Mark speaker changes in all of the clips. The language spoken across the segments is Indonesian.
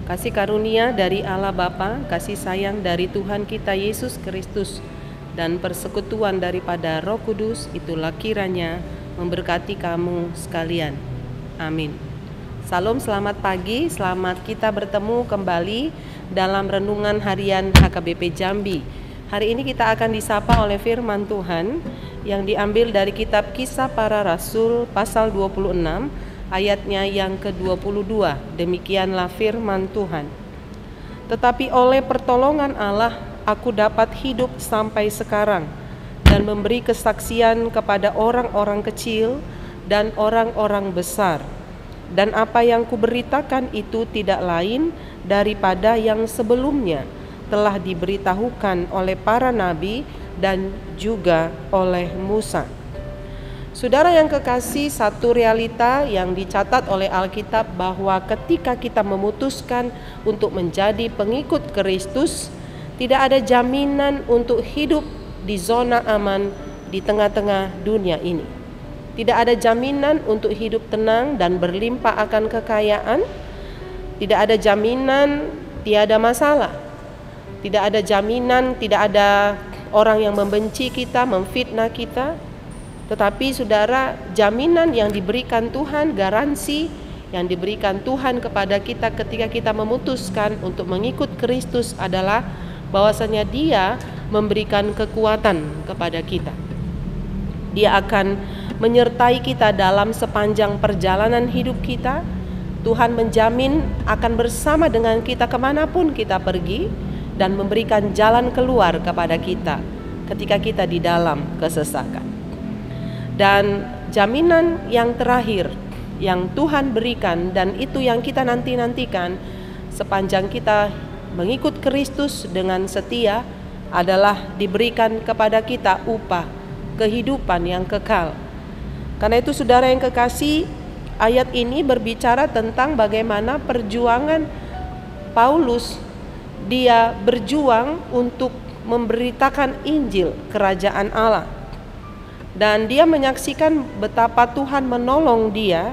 Speaker 1: Kasih karunia dari Allah Bapa, kasih sayang dari Tuhan kita Yesus Kristus, dan persekutuan daripada Roh Kudus itulah kiranya memberkati kamu sekalian. Amin. Salam, selamat pagi, selamat kita bertemu kembali dalam renungan harian HKBP Jambi. Hari ini kita akan disapa oleh firman Tuhan yang diambil dari kitab Kisah Para Rasul pasal 26 ayatnya yang ke-22. Demikianlah firman Tuhan. Tetapi oleh pertolongan Allah aku dapat hidup sampai sekarang dan memberi kesaksian kepada orang-orang kecil dan orang-orang besar. Dan apa yang kuberitakan itu tidak lain daripada yang sebelumnya telah diberitahukan oleh para nabi dan juga oleh Musa. Saudara yang kekasih, satu realita yang dicatat oleh Alkitab bahwa ketika kita memutuskan untuk menjadi pengikut Kristus, tidak ada jaminan untuk hidup di zona aman di tengah-tengah dunia ini. Tidak ada jaminan untuk hidup tenang dan berlimpah akan kekayaan. Tidak ada jaminan tiada masalah. Tidak ada jaminan tidak ada orang yang membenci kita, memfitnah kita. Tetapi saudara, jaminan yang diberikan Tuhan, garansi yang diberikan Tuhan kepada kita ketika kita memutuskan untuk mengikut Kristus adalah bahwasanya Dia memberikan kekuatan kepada kita. Dia akan menyertai kita dalam sepanjang perjalanan hidup kita. Tuhan menjamin akan bersama dengan kita kemanapun kita pergi dan memberikan jalan keluar kepada kita ketika kita di dalam kesesakan. Dan jaminan yang terakhir yang Tuhan berikan, dan itu yang kita nantikan sepanjang kita mengikut Kristus dengan setia, adalah diberikan kepada kita upah kehidupan yang kekal. Karena itu saudara yang kekasih, ayat ini berbicara tentang bagaimana perjuangan Paulus. Dia berjuang untuk memberitakan Injil kerajaan Allah. Dan dia menyaksikan betapa Tuhan menolong dia.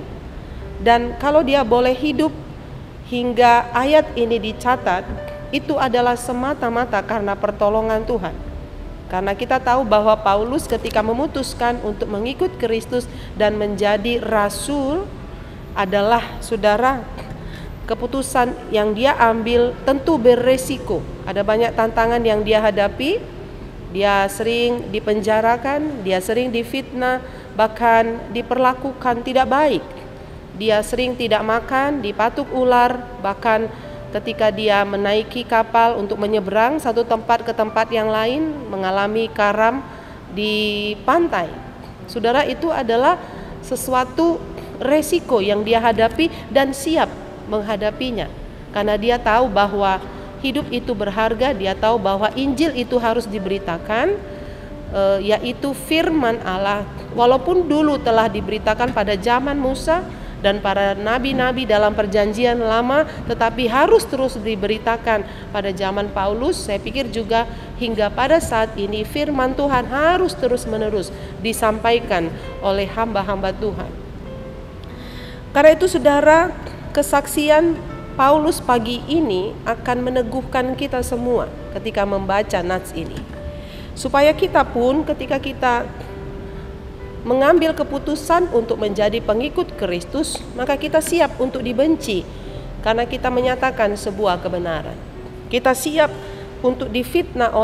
Speaker 1: Dan kalau dia boleh hidup hingga ayat ini dicatat, itu adalah semata-mata karena pertolongan Tuhan. Karena kita tahu bahwa Paulus ketika memutuskan untuk mengikut Kristus dan menjadi rasul adalah, saudara, keputusan yang dia ambil tentu beresiko. Ada banyak tantangan yang dia hadapi. Dia sering dipenjarakan, dia sering difitnah, bahkan diperlakukan tidak baik. Dia sering tidak makan, dipatuk ular, bahkan ketika dia menaiki kapal untuk menyeberang satu tempat ke tempat yang lain, mengalami karam di pantai. Saudara, itu adalah sesuatu resiko yang dia hadapi dan siap menghadapinya. Karena dia tahu bahwa hidup itu berharga, dia tahu bahwa Injil itu harus diberitakan, yaitu firman Allah. Walaupun dulu telah diberitakan pada zaman Musa dan para nabi-nabi dalam perjanjian lama, tetapi harus terus diberitakan pada zaman Paulus. Saya pikir juga hingga pada saat ini firman Tuhan harus terus-menerus disampaikan oleh hamba-hamba Tuhan. Karena itu saudara, kesaksian Paulus pagi ini akan meneguhkan kita semua ketika membaca nats ini, supaya kita pun ketika kita mengambil keputusan untuk menjadi pengikut Kristus, maka kita siap untuk dibenci karena kita menyatakan sebuah kebenaran. Kita siap untuk difitnah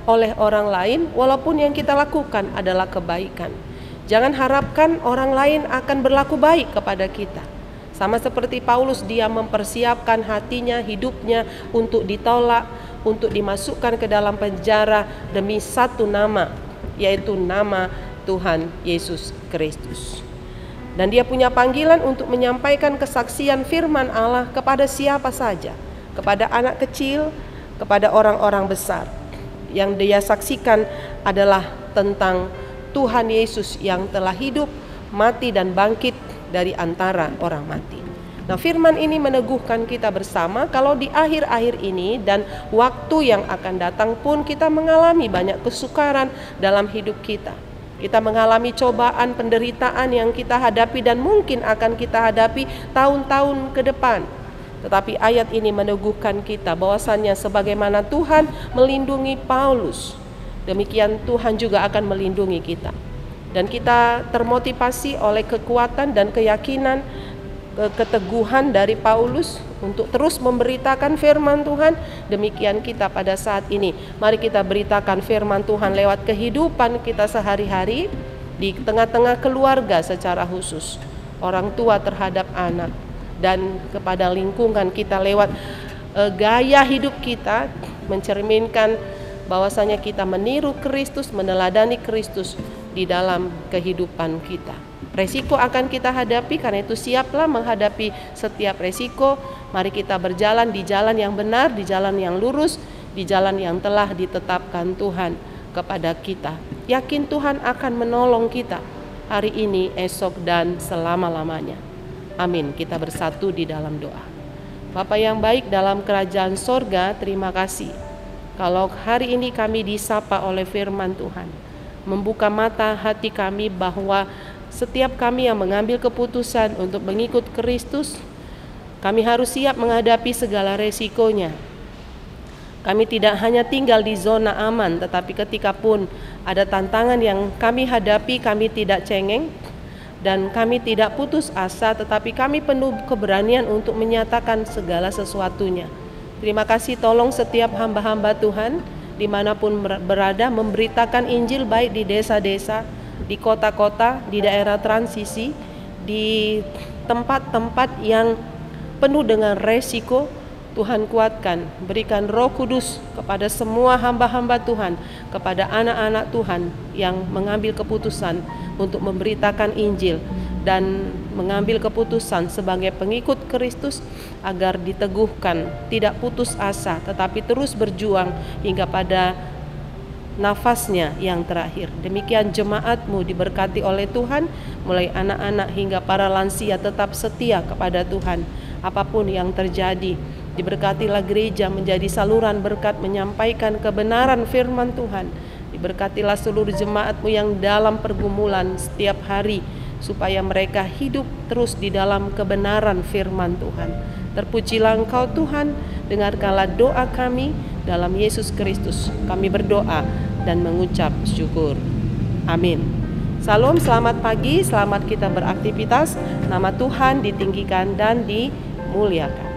Speaker 1: oleh orang lain walaupun yang kita lakukan adalah kebaikan. Jangan harapkan orang lain akan berlaku baik kepada kita. Sama seperti Paulus, dia mempersiapkan hatinya, hidupnya untuk ditolak, untuk dimasukkan ke dalam penjara demi satu nama, yaitu nama Tuhan Yesus Kristus. Dan dia punya panggilan untuk menyampaikan kesaksian firman Allah kepada siapa saja, kepada anak kecil, kepada orang-orang besar. Yang dia saksikan adalah tentang Tuhan Yesus yang telah hidup, mati dan bangkit dari antara orang mati. Nah, firman ini meneguhkan kita bersama kalau di akhir-akhir ini dan waktu yang akan datang pun kita mengalami banyak kesukaran dalam hidup kita. Kita mengalami cobaan, penderitaan yang kita hadapi dan mungkin akan kita hadapi tahun-tahun ke depan. Tetapi ayat ini meneguhkan kita bahwasannya sebagaimana Tuhan melindungi Paulus, demikian Tuhan juga akan melindungi kita. Dan kita termotivasi oleh kekuatan dan keyakinan, keteguhan dari Paulus untuk terus memberitakan firman Tuhan. Demikian kita pada saat ini, mari kita beritakan firman Tuhan lewat kehidupan kita sehari-hari di tengah-tengah keluarga secara khusus, orang tua terhadap anak, dan kepada lingkungan kita lewat gaya hidup kita mencerminkan bahwasanya kita meniru Kristus, meneladani Kristus di dalam kehidupan kita. Resiko akan kita hadapi, karena itu siaplah menghadapi setiap resiko. Mari kita berjalan di jalan yang benar, di jalan yang lurus, di jalan yang telah ditetapkan Tuhan kepada kita. Yakin Tuhan akan menolong kita hari ini, esok, dan selama-lamanya. Amin. Kita bersatu di dalam doa. Bapa yang baik dalam kerajaan sorga, terima kasih kalau hari ini kami disapa oleh firman Tuhan, membuka mata hati kami bahwa setiap kami yang mengambil keputusan untuk mengikut Kristus, kami harus siap menghadapi segala resikonya. Kami tidak hanya tinggal di zona aman, tetapi ketika pun ada tantangan yang kami hadapi, kami tidak cengeng dan kami tidak putus asa, tetapi kami penuh keberanian untuk menyatakan segala sesuatunya. Terima kasih, tolong setiap hamba-hamba Tuhan dimanapun berada memberitakan Injil, baik di desa-desa, di kota-kota, di daerah transisi, di tempat-tempat yang penuh dengan resiko. Tuhan kuatkan, berikan Roh Kudus kepada semua hamba-hamba Tuhan, kepada anak-anak Tuhan yang mengambil keputusan untuk memberitakan Injil dan mengambil keputusan sebagai pengikut Kristus, agar diteguhkan, tidak putus asa, tetapi terus berjuang hingga pada nafasnya yang terakhir. Demikian jemaat-Mu diberkati oleh Tuhan, mulai anak-anak hingga para lansia tetap setia kepada Tuhan apapun yang terjadi. Diberkatilah gereja menjadi saluran berkat menyampaikan kebenaran firman Tuhan. Diberkatilah seluruh jemaat-Mu yang dalam pergumulan setiap hari, supaya mereka hidup terus di dalam kebenaran firman Tuhan. Terpujilah Engkau Tuhan, dengarkanlah doa kami dalam Yesus Kristus. Kami berdoa dan mengucap syukur. Amin. Salam, selamat pagi, selamat kita beraktivitas. Nama Tuhan ditinggikan dan dimuliakan.